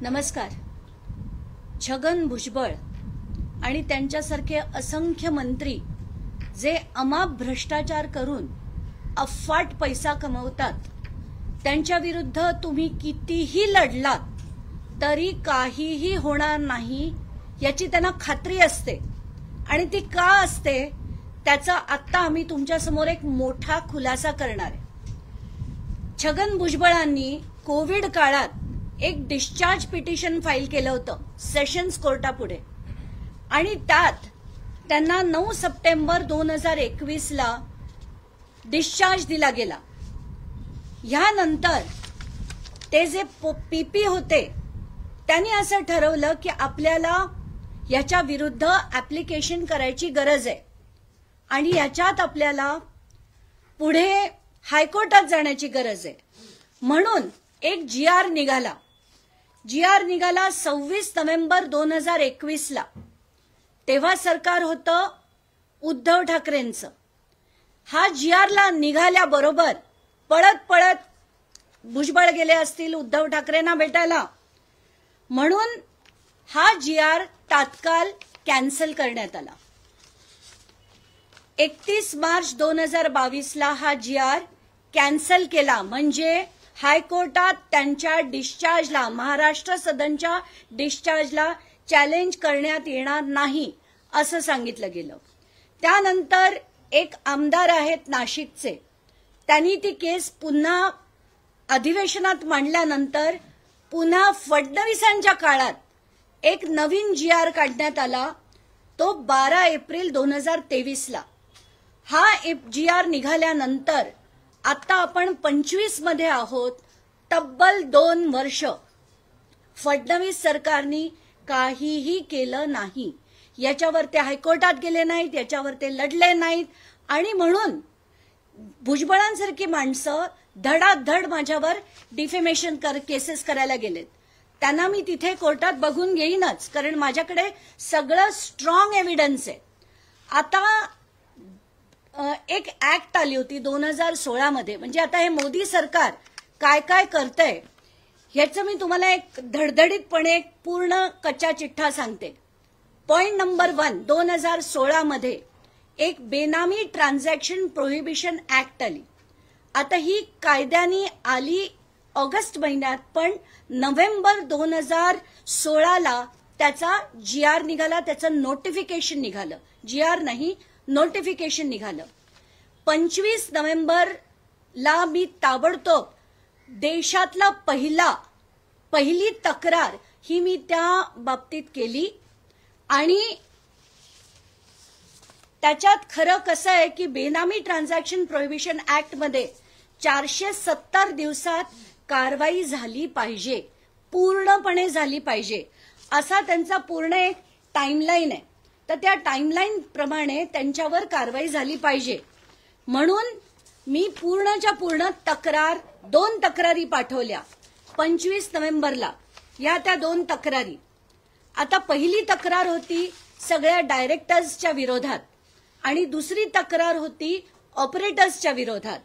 नमस्कार. छगन भुजबळ आणि त्यांच्यासारखे असंख्य मंत्री जे अमाप भ्रष्टाचार करून अफाट पैसा कमवतात त्यांच्या विरुद्ध तुम्ही कितीही लढलात तरी काहीही होणार नाही याची त्यांना खात्री असते. आणि ती का असते त्याचा आत्ता आम्ही तुमच्या समोर एक मोठा खुलासा करणार आहे. छगन भुजबळांनी कोविड काळात एक डिस्चार्ज पिटिशन फाईल केलं होतं सेशन्स कोर्टापुढे आणि त्यात त्यांना 9 सप्टेंबर 2021 ला डिस्चार्ज दिला गेला. यानंतर ते जे पीपी होते त्यांनी असं ठरवलं की आपल्याला याच्या विरुद्ध ऍप्लिकेशन करायची गरज आहे आणि याच्यात आपल्याला पुढे हायकोर्टात जाण्याची गरज आहे. म्हणून एक जीआर निघाला. 26 नोव्हेंबर 2021 ला. तेव्हा सरकार होतं उद्धव ठाकरेंचं. हा जीआरला निघाल्याबरोबर पळत पळत भुजबळ गेले असतील उद्धव ठाकरेंना भेटायला, म्हणून हा जीआर तात्काळ कॅन्सल करण्यात आला. 31 मार्च 2022 ला हा जीआर कॅन्सल केला. म्हणजे हायकोर्टात त्यांच्या डिस्चार्जला, महाराष्ट्र सदनच्या डिस्चार्जला चॅलेंज करण्यात येणार नाही असं सांगितलं गेलं. त्यानंतर एक आमदार आहेत नाशिकचे, त्यांनी ती केस पुन्हा अधिवेशनात मांडल्यानंतर पुन्हा फडणवीसांच्या काळात एक नवीन जीआर काढण्यात आला, तो 12 एप्रिल 2023 ला. हा जीआर निघाल्यानंतर आता आपण 25 मध्ये आहोत. तब्बल 2 वर्ष फडणवीस सरकारने काहीही केलं नाही. याच्यावर ते हायकोर्टात गेले नाहीत, याच्यावर ते लढले नाहीत आणि म्हणून भुजबळांसारखी माणसं धडाधड माझ्यावर डिफेमेशन केसेस करायला गेलेत. त्यांना मी तिथे कोर्टात बघून घेईनच, कारण माझ्याकडे सगळं स्ट्रॉंग एव्हिडन्स आहे. आता एक ऍक्ट आली होती 2016 मध्ये. म्हणजे आता हे मोदी सरकार काय काय करतंय ह्याचं मी तुम्हाला एक धडधडीतपणे एक पूर्ण कच्चा चिठ्ठा सांगते. पॉइंट नंबर 1, 2016 मध्ये एक बेनामी ट्रान्झॅक्शन प्रोहिबिशन ऍक्ट आली. आता ही कायद्याने आली ऑगस्ट महिन्यात, पण नोव्हेंबर 2016 ला त्याचा जीआर निघाला, त्याचं नोटिफिकेशन निघालं. जीआर नाही, नोटिफिकेशन निघालं. 25 नोव्हेंबरला मी ताबडतोब देशातला पहिली तक्रार ही मी त्या बाबतीत केली. आणि त्याच्यात खरं कसं आहे की बेनामी ट्रान्झॅक्शन प्रोहिबिशन ऍक्ट मध्ये 470 दिवसात कारवाई झाली पाहिजे, पूर्णपणे झाली पाहिजे, असा त्यांचा पूर्ण एक टाइमलाईन आहे. तर त्या टाइमलाईन प्रमाणे त्यांच्यावर कारवाई झाली पाहिजे. म्हणून मी पूर्णच्या पूर्ण 2 तक्रारी पाठवल्या 25 नोव्हेंबरला. या त्या 2 तक्रारी. आता पहिली तक्रार होती सगळ्या डायरेक्टर्सच्या विरोधात आणि दुसरी तक्रार होती ऑपरेटर्सच्या विरोधात.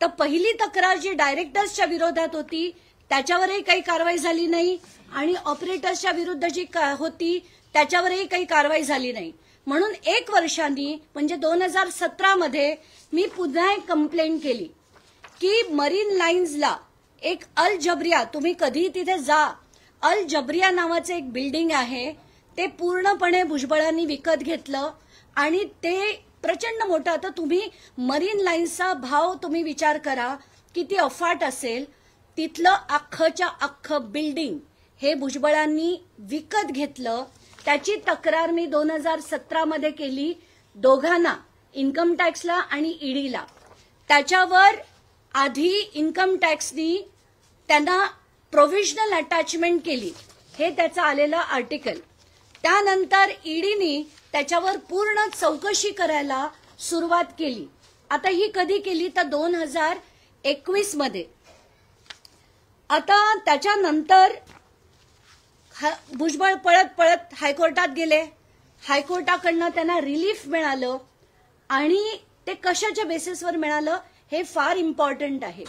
तर पहिली तक्रार जी डायरेक्टर्सच्या विरोधात होती त्याच्यावरही काही कारवाई झाली नाही आणि ऑपरेटर्सच्या विरुद्ध जी होती त्याच्यावरही काही कारवाई झाली नाही. म्हणून 1 वर्षांनी म्हणजे 2017 मध्ये मी पुन्हा एक कंप्लेंट केली की मरीन लाईन्सला एक अल जबरिया, तुम्ही कधी तिथे जा, अल जबरिया नावाचं एक बिल्डिंग आहे, ते पूर्णपणे भुजबळांनी विकत घेतलं आणि ते प्रचंड मोठं. आता तुम्ही मरीन लाईन्सचा भाव तुम्ही विचार करा किती अफाट असेल. तिथलं अख्खच्या अख्खं बिल्डिंग हे भुजबळांनी विकत घेतलं. त्याची तक्रार मी 2017 मध्ये केली दोघांना, इन्कम टॅक्सला आणि ईडीला. त्याच्यावर आधी इन्कम टॅक्सनी त्यांना प्रोव्हिजनल अटॅचमेंट केली, हे त्याचं आलेलं आर्टिकल. त्यानंतर ईडीनी त्याच्यावर पूर्ण चौकशी करायला सुरुवात केली. आता ही कधी केली तर 2021 मध्ये. आता त्याच्यानंतर भुजबळ पळत पळत हायकोर्टात गेले. हायकोर्टाकडनं त्यांना रिलीफ मिळालं आणि ते कशाच्या बेसिसवर मिळालं हे फार इम्पॉर्टंट आहे.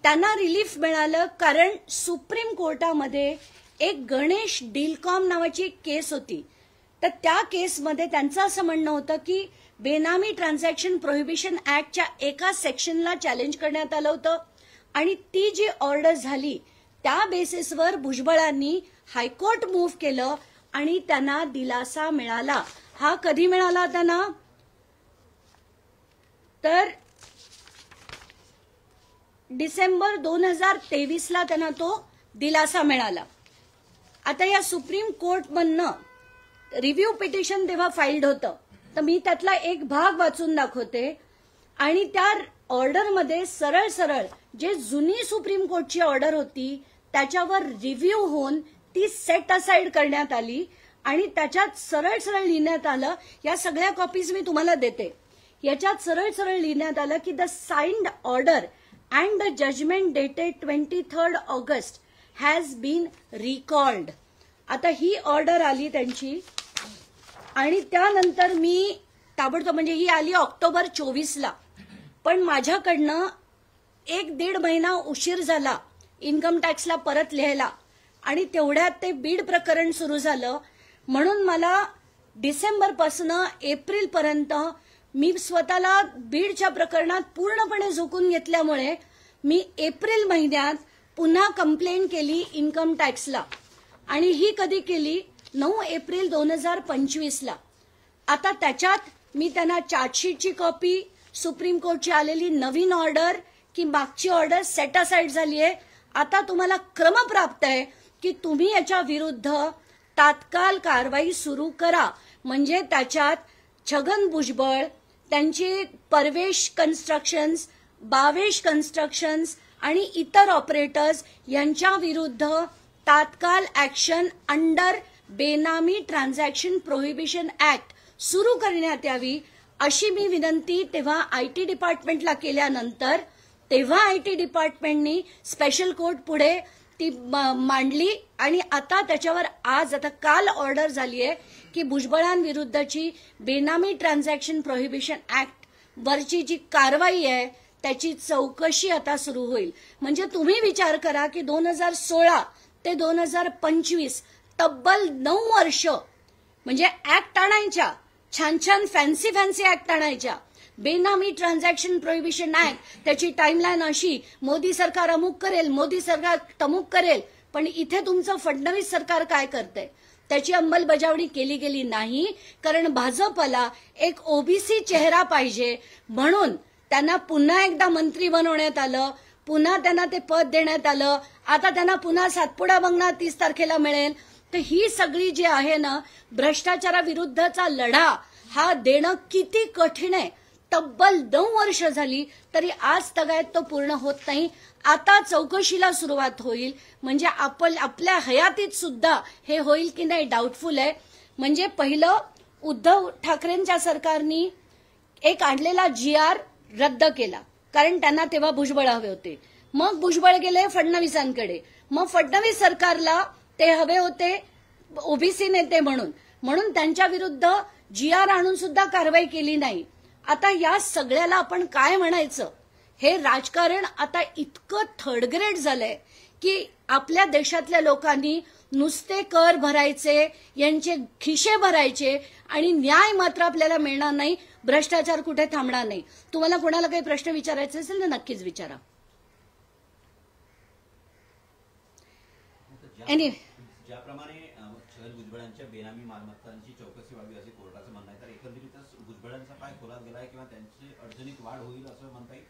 त्यांना रिलीफ मिळालं कारण सुप्रीम कोर्टामध्ये एक गणेश डीलकॉम नावाची एक केस होती. तर त्या केसमध्ये त्यांचं असं म्हणणं होतं की बेनामी ट्रान्झॅक्शन प्रोहिबिशन ऍक्टच्या एका सेक्शनला चॅलेंज करण्यात आलं होतं आणि ती जी ऑर्डर झाली त्या बेसिसवर भुजबळांनी हायकोर्ट मूव्ह केलं आणि त्यांना दिलासा मिळाला. हा कधी मिळाला त्यांना? तर डिसेंबर 2023ला त्यांना तो दिलासा मिळाला. आता या सुप्रीम कोर्टमधनं रिव्ह्यू पिटिशन तेव्हा फाईल्ड होतं, तर मी त्यातला एक भाग वाचून दाखवते. आणि त्या ऑर्डरमध्ये सरळ सरळ जे जुनी सुप्रीम कोर्टची ऑर्डर होती त्याच्यावर रिव्ह्यू होऊन ती सेट असाइड करण्यात आली आणि त्याच्यात सरळ सरळ लिहिण्यात आलं, या सगळ्या कॉपीज मी तुम्हाला देते, याच्यात सरळ सरळ लिहिण्यात आलं की the signed order and the judgement dated 23 August has been recalled. आता ही ऑर्डर आली त्यांची आणि त्यानंतर मी ताबडतोब, म्हणजे ही आली ऑक्टोबर 24ला, पण माझ्याकडनं 1-1.5 महिना उशीर झाला इन्कम टॅक्सला परत लिहायला आणि तेवढ्यात ते बीड प्रकरण सुरू झालं. म्हणून मला डिसेंबरपासून एप्रिलपर्यंत मी स्वतःला बीडच्या प्रकरणात पूर्णपणे झोकून घेतल्यामुळे मी एप्रिल महिन्यात पुन्हा कंप्लेंट केली इन्कम टॅक्सला आणि ही कधी केली? 9 एप्रिल 2025ला. आता त्याच्यात मी त्यांना चार्जशीटची कॉपी, सुप्रीम कोर्टची आलेली नवीन ऑर्डर की मागची ऑर्डर सेट असाइड झाली आहे, आता तुम्हाला क्रमप्राप्त आहे की तुम्ही याच्या विरुद्ध तात्काळ कारवाई सुरू करा. म्हणजे त्याच्यात छगन भुजबळ, त्यांची परवेश कन्स्ट्रक्शन्स, बावेश कन्स्ट्रक्शन्स आणि इतर ऑपरेटर्स यांच्या विरुद्ध तात्काळ ऍक्शन अंडर बेनामी ट्रान्झॅक्शन प्रोहिबिशन ऍक्ट सुरू करण्यात यावी अशी मी विनंती तेव्हा आयटी डिपार्टमेंटला केल्यानंतर तेव्हा आयटी डिपार्टमेंटनी स्पेशल कोर्ट पुढे ती मांडली आणि आता त्याच्यावर आता काल ऑर्डर झाली आहे की भुजबळांविरुद्धची बेनामी ट्रान्झॅक्शन प्रोहिबिशन ऍक्ट वरची जी कारवाई आहे त्याची चौकशी आता सुरू होईल. म्हणजे तुम्ही विचार करा की 2016 ते 2025 तब्बल 9 वर्ष म्हणजे ऍक्ट आणायच्या, छान छान फॅन्सी ऍक्ट आणायच्या. बेनामी ट्रान्झॅक्शन प्रोहिबिशन ऍक्ट, त्याची टाइमलाईन अशी, मोदी सरकार अमुक करेल, मोदी सरकार तमुक करेल, पण इथे तुमचं फडणवीस सरकार काय करतंय त्याची अंमलबजावणी केली गेली नाही. कारण भाजपला एक ओबीसी चेहरा पाहिजे म्हणून त्यांना पुन्हा एकदा मंत्री बनवण्यात आलं, पुन्हा त्यांना ते पद देण्यात आलं. आता त्यांना पुन्हा सातपुडा बंगला 30 तारखेला मिळेल. तर ही सगळी जी आहे ना भ्रष्टाचाराविरुद्धचा लढा हा देणं किती कठीण आहे. तब्बल 9 वर्ष झाली तरी आज तगायत तो पूर्ण होत नाही. आता चौकशीला सुरुवात होईल, म्हणजे आपल्या हयातीत सुद्धा हे होईल की नाही डाऊटफुल आहे. म्हणजे पहिलं उद्धव ठाकरेंच्या सरकारनी एक आणलेला GR रद्द केला कारण त्यांना तेव्हा भुजबळ हवे होते. मग भुजबळ गेले फडणवीसांकडे, मग फडणवीस सरकारला ते हवे होते ओबीसी नेते म्हणून त्यांच्या विरुद्ध GR आणून सुद्धा कारवाई केली नाही. आता या सगळ्याला आपण काय म्हणायचं? हे राजकारण आता इतकं थर्ड ग्रेड झालंय की आपल्या देशातल्या लोकांनी नुसते कर भरायचे, यांचे खिशे भरायचे आणि न्याय मात्र आपल्याला मिळणार नाही, भ्रष्टाचार कुठे थांबणार नाही. तुम्हाला कोणाला काही प्रश्न विचारायचे असेल ना नक्कीच विचारा. ज्याप्रमाणे छगन भुजबळांच्या बेनामी मालमत्तांची चौकशी व्हावी असे कोर्टाचं म्हणणं आहे, तर एकंदरीतच भुजबळांचा पाय खोलात गेलाय किंवा त्यांची अडचणीत वाढ होईल असं म्हणता येईल?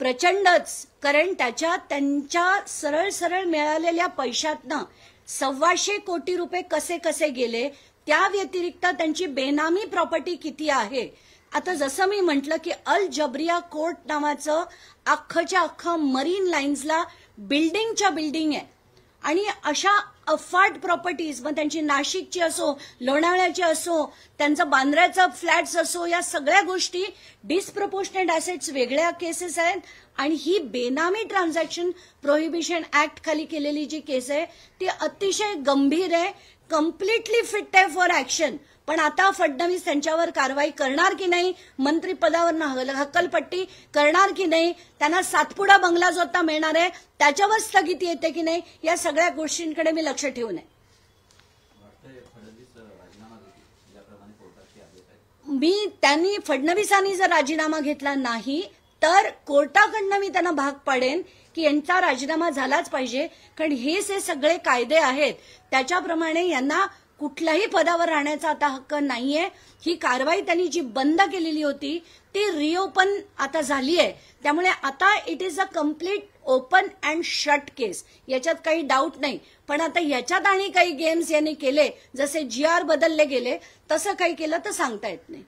प्रचंडच. कारण त्याच्यात त्यांच्या सरळ सरळ मिळालेल्या पैशातनं 125 कोटी रुपये कसे कसे गेले, त्या व्यतिरिक्त त्यांची बेनामी प्रॉपर्टी किती आहे. आता जसं मी म्हटलं की अल जबरिया कोर्ट नावाचं अख्खच्या अख्खं मरीन लाईन्सला बिल्डिंगच्या बिल्डिंग आहे आणि अशा अफाट प्रॉपर्टीज, मग त्यांची नाशिकची असो, लोणावळ्याची असो, त्यांचं बांद्र्याचं फ्लॅट्स असो, या सगळ्या गोष्टी डिस्प्रपोर्शनेट ॲसेट्स वेगळ्या केसेस आहेत. आणि ही बेनामी ट्रान्झॅक्शन प्रोहिबिशन ऍक्ट खाली केलेली जी केस आहे ती अतिशय गंभीर आहे, कम्प्लिटली फिट आहे फॉर ऍक्शन. पण आता फडणवीस त्यांच्यावर कारवाई करणार की नाही, मंत्रिपदावर हक्कलपट्टी करणार की नाही, त्यांना सातपुडा बंगला जो आता मिळणार आहे त्याच्यावर स्थगिती येते की नाही, या सगळ्या गोष्टींकडे मी लक्ष ठेवून आहे. त्यांनी फडणवीसांनी जर राजीनामा घेतला नाही तर कोर्टाकडनं मी त्यांना भाग पाडेन की यांचा राजीनामा झालाच पाहिजे, कारण हे जे सगळे कायदे आहेत त्याच्याप्रमाणे यांना कुठल्याही पदावर राहण्याचा आता हक्क नाहीये. ही कारवाई त्यांनी जी बंद केलेली होती ती रिओपन आता झाली आहे, त्यामुळे आता it is a complete open and shut case, याच्यात काही डाऊट नाही. पण आता याच्यात आणि काही गेम्स यांनी केले, जसे GR बदलले गेले तसं काही केलं तर सांगता येत नाही.